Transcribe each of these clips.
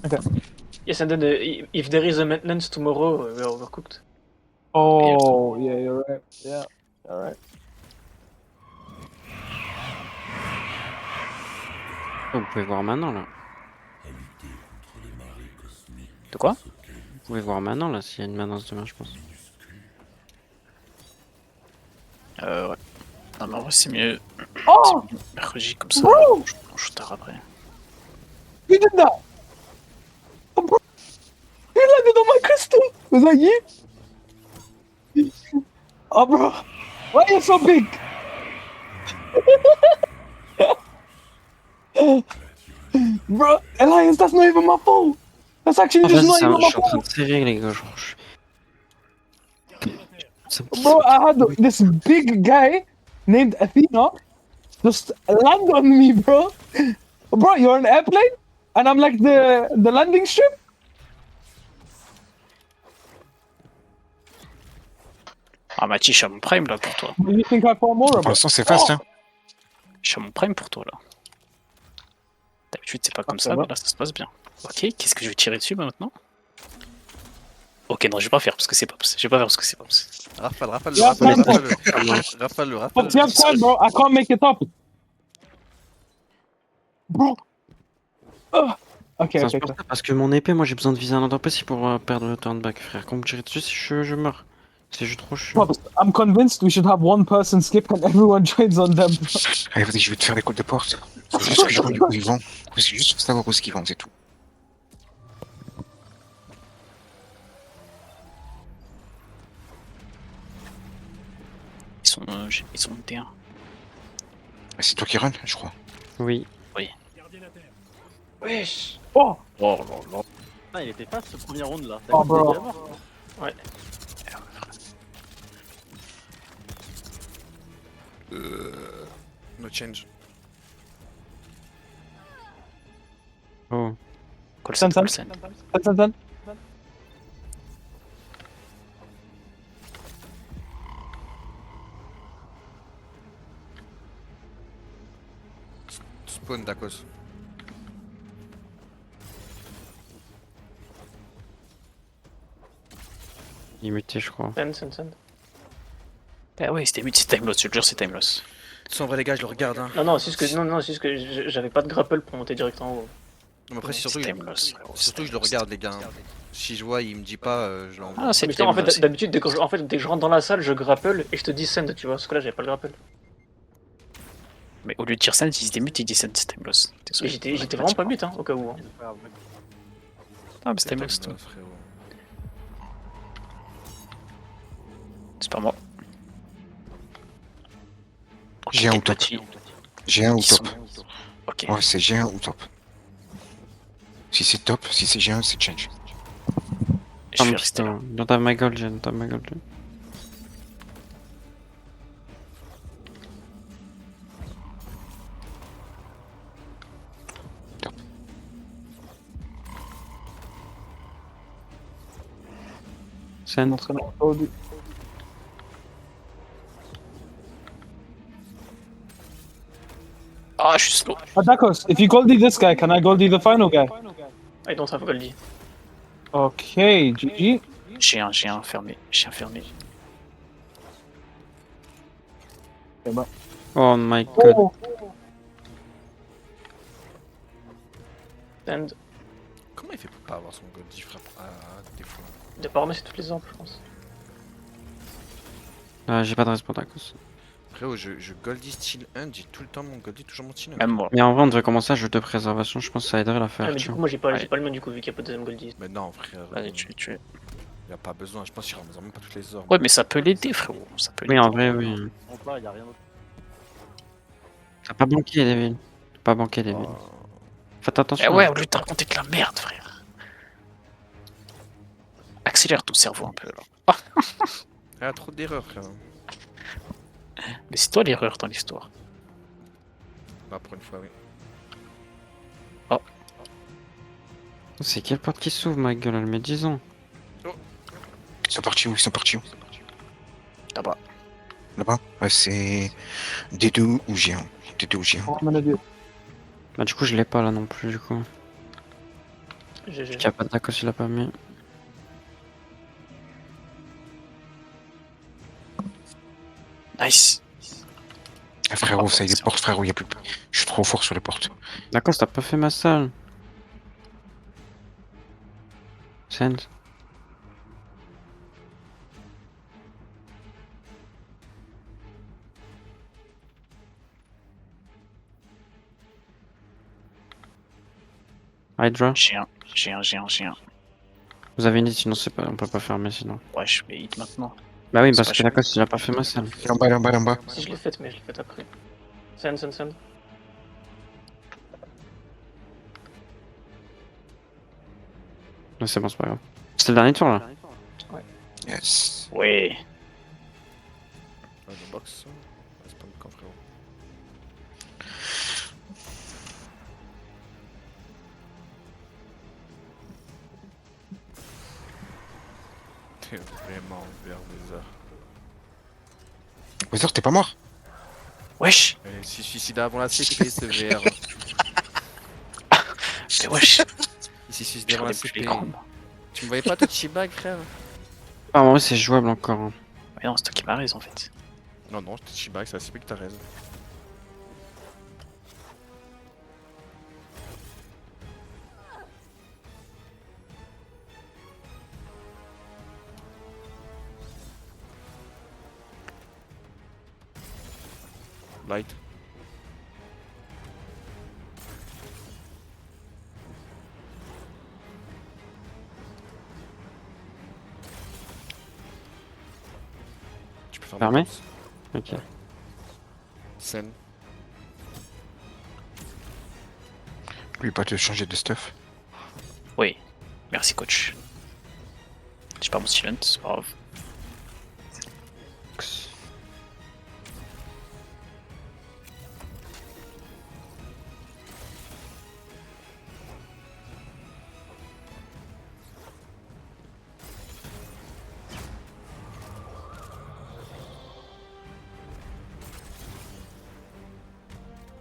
Okay. Yes, and then if there is a maintenance tomorrow, we are overcooked. Oh, yeah, you're right. Yeah, all right. Vous pouvez voir maintenant là. De quoi? Vous pouvez voir maintenant là s'il y a une maintenance demain, je pense. Ouais. Non, mais en vrai, c'est mieux. Oh! Mercredi comme ça. Bro! Je mange tard après. You did that! Oh, bro! You landed on my crystal! Was that you? Oh, bro! Why are you so big? Bro, Elias, that's not even my fault! That's actually Oh, just vas-y, not ça, even je my suis en train fault! de serrer les gars. Ça me pisse. Bro, I had this big guy named Athena just land on me, bro. Bro, you're an airplane, and I'm like the landing strip. Ah, Mathis, je suis à mon prime là pour toi. You think I fought more Pour about? l'instant, c'est fast, hein. Je suis à mon prime pour toi là. D'habitude, c'est pas comme Ah, ça, ça va. mais là, ça se passe bien. Ok, qu'est-ce que je vais tirer dessus bah, maintenant? Ok, non, je vais pas faire parce que c'est pops. Je vais pas faire parce que c'est pops. Rafale-le, Yeah, rafale-le, man. rafale-le, But rafale-le. you have time, bro. I can't make it up. Bro. Ok, C'est ok, ok. insupportable parce que mon épée, moi j'ai besoin de viser un endroit précis pour perdre le turn back, frère. Quand on me tire dessus, si je meurs. C'est juste trop chiant. Pops, I'm convinced we should have one person skip and everyone joins on them. Allez, vas-y, je vais te faire les coups de porte. Faut juste que je vois où ils vont. Faut juste savoir où est-ce qu'ils vont, c'est tout. Ils sont T1. C'est toi qui run, je crois. Oui. Wesh. Oh, Oh là là. Ah, il était pas ce premier round là. Oh, bro. Ouais. No change. Oh. Colson, Sen. Colson. Done. Spawn, Dakos. Il est muté, je crois. Send. Ah ouais, c'était timeless, je te jure, c'est timeless. En vrai, les gars, je le regarde. Hein. Non, c'est juste que j'avais pas de grapple pour monter direct en haut. Non, mais après, c'est surtout, timeless, frérot. surtout que je le regarde, les gars. Si je vois, il me dit pas, je l'envoie. Ah, c'est Mais en fait, timeless. d'habitude, dès que je rentre dans la salle, je grapple et je te dis send, tu vois. Parce que là, j'avais pas le grapple. Mais au lieu de dire send, il se démute, il dit send, c'est timeless. Et j'étais vraiment pas mute, hein, au cas où. Hein. Ah, mais c'est timeless, tout. frérot. C'est pas moi. J'ai un Ok, ou top. petit. J'ai un ou Ils top. sont- Ok. Ouais, c'est G1 ou top. Si c'est top, si c'est G1, c'est change. Je vais rester là. Don't have my gold, don't have my gold. Top. Send. Ah, je suis slow. Dakos, if you goldie this guy, can I goldie the final guy? I don't have Goldie. Okay, GG. J'ai un fermé. J'ai un fermé. Oh my god. Oh, Send. Comment il fait pour pas avoir son Goldie, frère? Ah, des fois. De pas remettre toutes les orbes, je pense. J'ai pas de respawn à cause. Frérot, je Goldie Steel 1, j'ai tout le temps mon Goldie, toujours mon Steel 1. Même moi. Mais en vrai, on devrait commencer à jeu de préservation, je pense que ça aiderait à la Ah, faire. mais du tiens. coup, moi, j'ai pas Ouais. le mien, du coup, vu qu'il y a pas de deuxième Goldie. Mais non, frère. Allez, tu es. Y a pas besoin, je pense qu'il ramasse même pas toutes les orbes. Ouais, mais ça peut l'aider, frérot. Ça peut Oui, l'aider. en vrai, oui. Donc là, il y a rien d'autre. T'as pas banqué, Devil. T'as pas banqué, Devil. Faites Eh attention. ouais, hein. au lieu de te raconter de la merde, frère. Accélère ton cerveau un peu, là. Il y a trop d'erreurs, frère. Mais c'est toi l'erreur dans l'histoire. Bah, pour une fois, oui. C'est quelle porte qui s'ouvre, ma gueule, elle met 10 ans. Ils sont partis où? Ils sont partis où? Là-bas. Là-bas? Ouais, c'est D2 ou G1. D2 ou G1. what I'm gonna do. Bah, du coup, je l'ai pas là non plus, du coup. GG. Qui a pas d'attaque aussi, il a pas mis. Nice. Ah, frérot, ça y est, les portes, frérot, y a plus. Je suis trop fort sur les portes. D'accord, t'as pas fait ma salle. Send. Hydra. J'ai un. Vous avez une hit, sinon c'est pas, on peut pas fermer sinon. Ouais, je vais hit maintenant. Bah oui, C'est parce pas que cher. Lacoste il a pas fait ma salle. Et en bas, en bas, en bas. Si je l'ai faite, mais je l'ai faite après. Send. Mais c'est bon, c'est pas grave. C'était le dernier tour là. Yes. Ouais. Ouais, le box. C'est pas le camp, frérot. T'es vraiment vers des heures. Wither, t'es pas mort? Wesh. Il s'est suicidé avant la CP, ce VR. Mais wesh. Il s'est suicidé avant J'en la ai plus CP. l'écran. Tu me voyais pas, toi, Chibag, frère? Ah, en vrai, c'est jouable encore. Hein. Mais non, c'est toi qui m'as raison en fait. Non, non, j'étais Chibag, c'est la CP que t'as raison. Light. Tu peux faire Fermé? Ok. Scène. Lui, pas te changer de stuff. Oui. Merci coach. J'ai pas mon silent, c'est pas grave.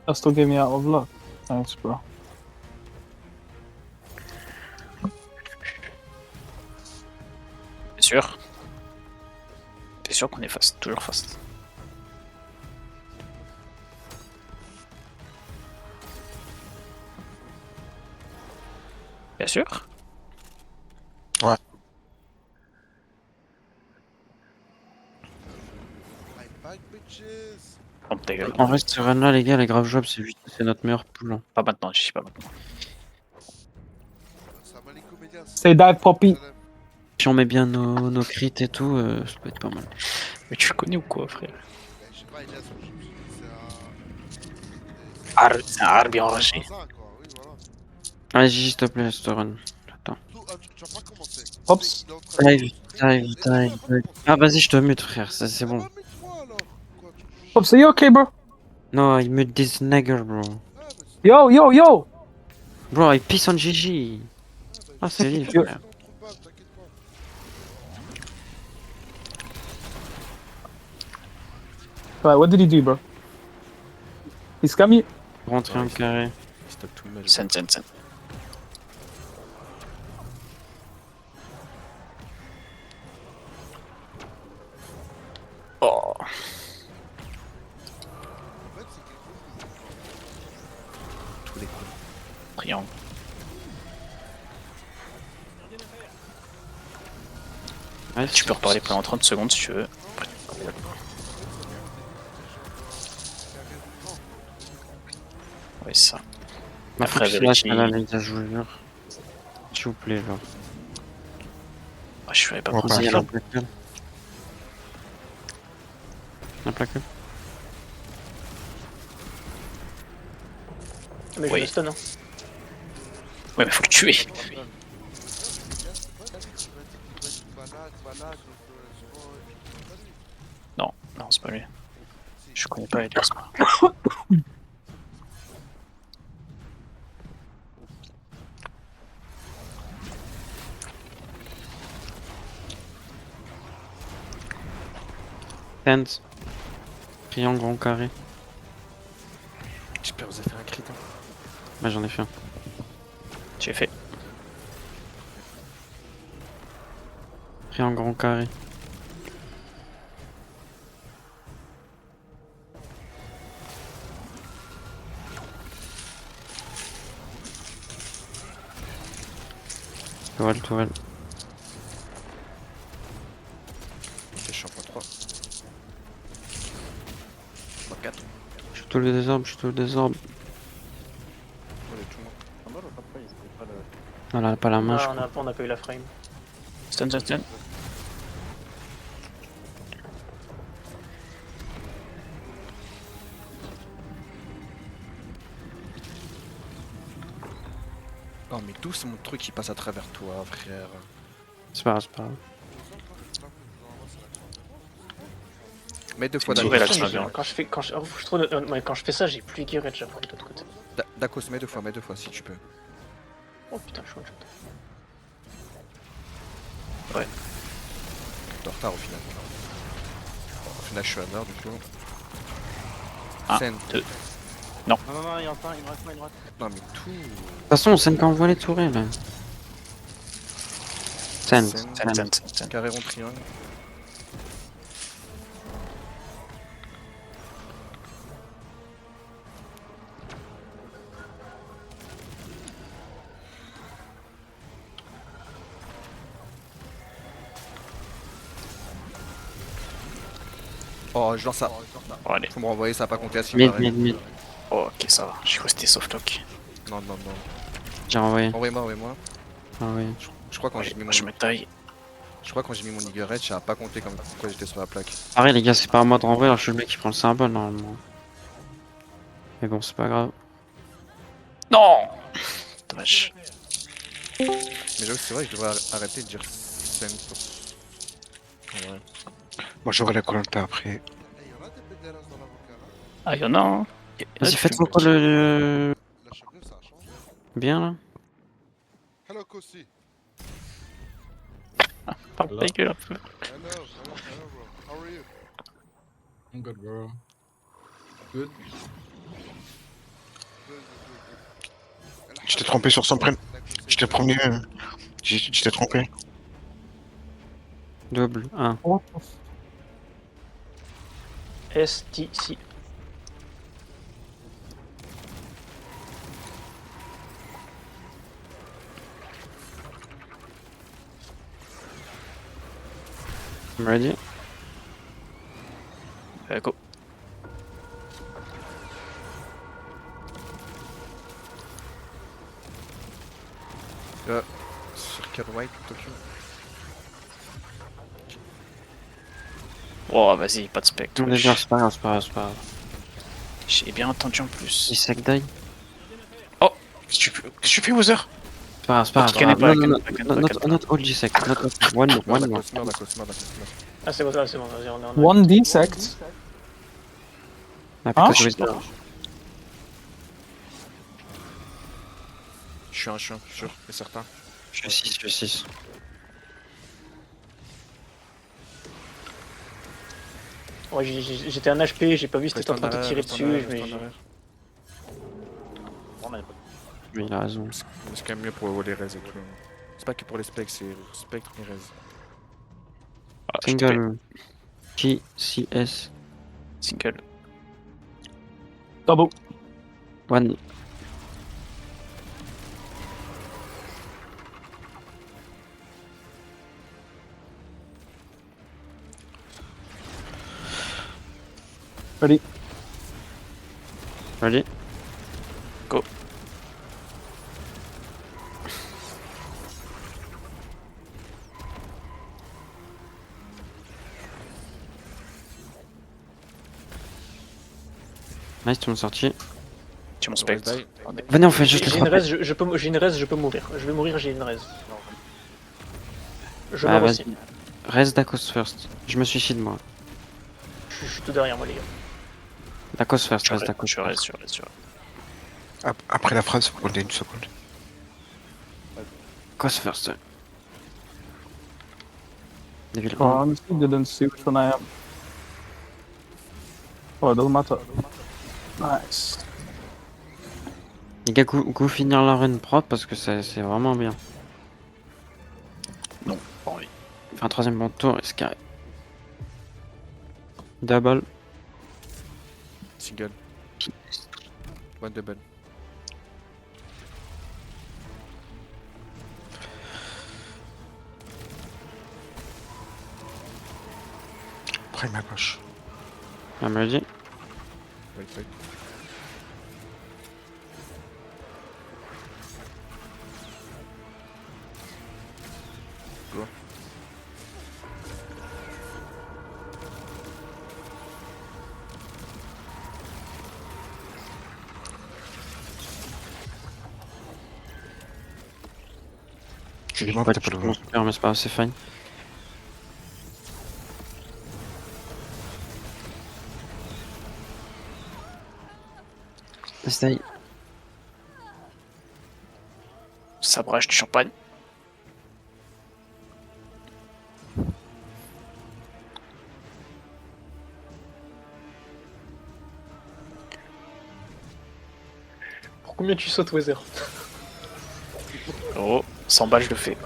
That still gave me out of luck. Thanks, bro. T'es sûr? T'es sûr qu'on est fast? Toujours fast. Bien sûr? Ouais. Oh ta gueule. En vrai, ce run là, les gars, les grave jouables, c'est notre meilleur pool. Hein. Pas maintenant, je sais pas maintenant. Say that, Poppy. Si on met bien nos crits et tout, ça peut être pas mal. Mais tu le connais ou quoi, frère? C'est un art bien enragé. Allez, Gigi, s'il te plaît, ce run. Attends. Oops. Dive. Ah, vas-y, je te mute, frère, ça c'est bon. Oops, are you okay, bro? No, I mute this nigger, bro. Yo! Bro, I piss on Gigi. Ah, c'est lui, frère. Right, what did he do, bro? He scam you? Rentrer en carré. Il stock tout le mal. Sen. Oh. Tous les coups. Triangle. Ouais, Tu peux reparler pendant 30 secondes si tu veux. Oui, ça. Ma faut Après, que je lâche vérifie. là, les gars, je vous jure. S'il vous plaît, genre. Ah, je ferais pas Ouais, prendre Vas-y, ça. elle a plaqué. La plaque. Mais je Oui. le stun. Hein. Ouais, mais faut le tuer. Non, c'est pas lui. Je connais pas Elias. Tent. Triangle en carré. J'espère que vous avez fait un crit. Hein. Bah, j'en ai fait un. J'ai fait. pris un grand carré. Tourelle, tourelle. Je suis en point 3. Point 4. Je suis tout le désordre, je suis tout le désordre. On est tout le monde. Pas mal, après, ils étaient pas le. Voilà, pas la main, je Ah, crois. on a pas eu la frame. Stun, stun, stun. Oh, mais d'où c'est mon truc qui passe à travers toi, frère? C'est pas grave, c'est pas grave. Mets 2 fois C'est Dakos. vrai, là, tu m'as bien. Quand je fais ça, j'ai plus Gearet, j'avoue, de l'autre côté. Dakos, mets 2 fois si tu peux. Oh putain, je suis en chat. T'es en retard au final. Au final, je suis à l'heure du coup. Un, Scène. 2. Non, non, non, il en reste un, il me reste un, il me reste Non, mais tout. De toute façon, c'est quand on voit les tourelles. Scène, Scène. Stun, stun, stun, stun. Carré rond triangle. Oh, je lance ça. Oh, allez. Faut me renvoyer, ça a pas compté à 6 mid, mid, mid. Oh, ok, ça va. J'ai cru que c'était softlock. Non, non, non. J'ai renvoyé. Envoyez-moi, envoyez-moi. Ah oui. Je crois quand Allez, j'ai mis mon. je me taille. Je crois quand j'ai mis mon Niggerhead, ça a pas compté comme quoi j'étais sur la plaque. Pareil, les gars, c'est pas à moi de renvoyer, alors je suis le mec qui prend le symbole normalement. Mais bon, c'est pas grave. Non. Dommage. Mais j'avoue, c'est vrai que je devrais arrêter de dire scène. Ouais. Moi j'aurai la Koh-Lanta après. Ah, y'en a un. Vas-y, faites-moi quoi le. Bien là. Hello, Kosi. Parle ta gueule un peu. Hello, hello, hello, bro. How are you? I'm good, bro. Good. Tu t'es trompé sur son prénom. Je t'ai promis. Tu t'es trompé. Double 1. What the STC. I'm ready. Go. Sur Care White, Tokyo. Oh, vas-y, pas de spectre. On est bien, c'est pas grave, c'est pas grave, c'est pas grave. J'ai bien entendu en plus. Il sec die. Qu'est-ce que tu fais, Wother? C'est pas grave, c'est pas Tu grave. connais pas, Non, non, connais non, pas. not all G-sec. Not all. One more, one more. Ah, c'est bon, c'est bon, vas-y, on est en. 1D sect. Ah, Hein? putain, je vais- Je suis un, sûr et certain. Je suis 6, je suis 6. Ouais, j'étais un HP, j'ai pas vu si Reste t'étais en train de arrière, tirer reste en dessus, arrière, mais reste en arrière. on avait pas. Oui, il a raison. C'est quand même mieux pour les res et tout. C'est pas que pour les specs, c'est spectre et res. Ah, je suis tombé. Single. GCS. Single. Double. One. Ready. Ready? Go. Nice, tout le monde sorti. Tu mon spectre. Die. Venez, on fait juste J'ai le une frappe. res, j'ai une res, je peux mourir. Je vais mourir, j'ai une res. Je Ah, meurs aussi. vas-y. Reste Dakos first. Je me suicide moi. Je suis tout derrière moi, les gars. Dakos first, Je reste Dakos reste, first. je reste. Après la phrase, vous comptez une seconde. Dakos first. Devil Oh, 1. honestly, didn't see which one I am. Oh, it doesn't matter. Nice. Les gars, go finir la run propre parce que c'est vraiment bien. Non, pas envie. Faire un troisième bon tour et se carrer. Double. Single. One double. Prime à gauche. I'm ready. Wait, wait. Go. J'ai des mots, Ouais, t'as pas de je voix. super, mais c'est pas grave, c'est fine. Essaye. Sabrage du champagne. Pour combien tu sautes, Weather? Oh, 100 balles, je le fais.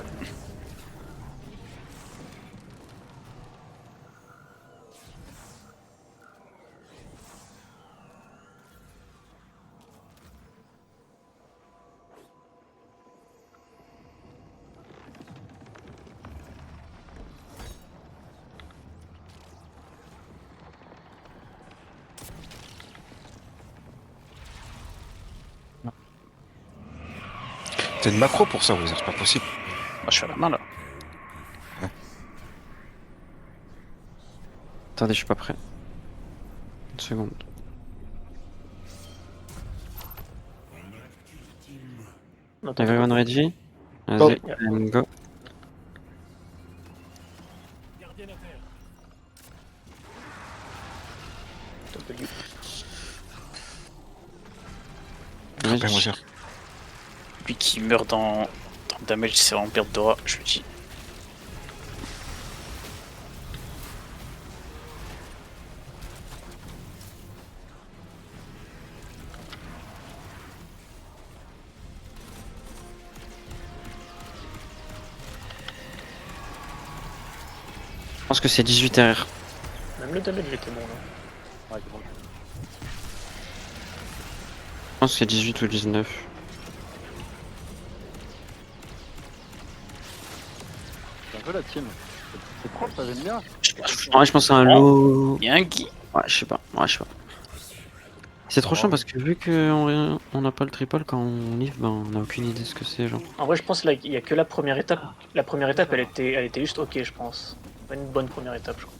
T'as une macro pour ça, Wizard, c'est pas possible. Moi, je suis à la main là. Attendez, je suis pas prêt. Une seconde. On attend Everyone ready? Go. Vas-y, and go. W. Rappelle, Wizard. Lui qui meurt dans le damage, c'est en perte d'aura, je le dis. Je pense que c'est 18 RR. Même le damage, il était bon là. Ouais, c'est bon. Je pense que c'est 18 ou 19. C'est un peu la team. C'est propre, ça j'aime bien. Ouais, je pense que c'est un lot. Il y a un Guy. Ouais, je sais pas. Ouais, je sais pas. C'est trop chiant parce que vu qu'on on n'a pas le triple quand on live, ben on a aucune idée de ce que c'est, genre. En vrai, je pense qu'il y a que la première étape. La première étape, elle était juste ok, je pense. Pas une bonne première étape, je crois.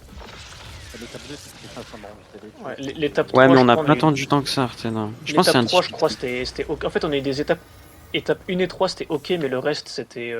L'étape 2, c'était 500 morts. Ouais, l'étape 3, Ouais, mais on je n'a crois, pas a eu- attendu tant que ça, Artena. Je pense que c'est L'étape un 3, je crois, c'était ok. En fait, on a eu des étapes. Étape 1 et 3, c'était ok, mais le reste, c'était.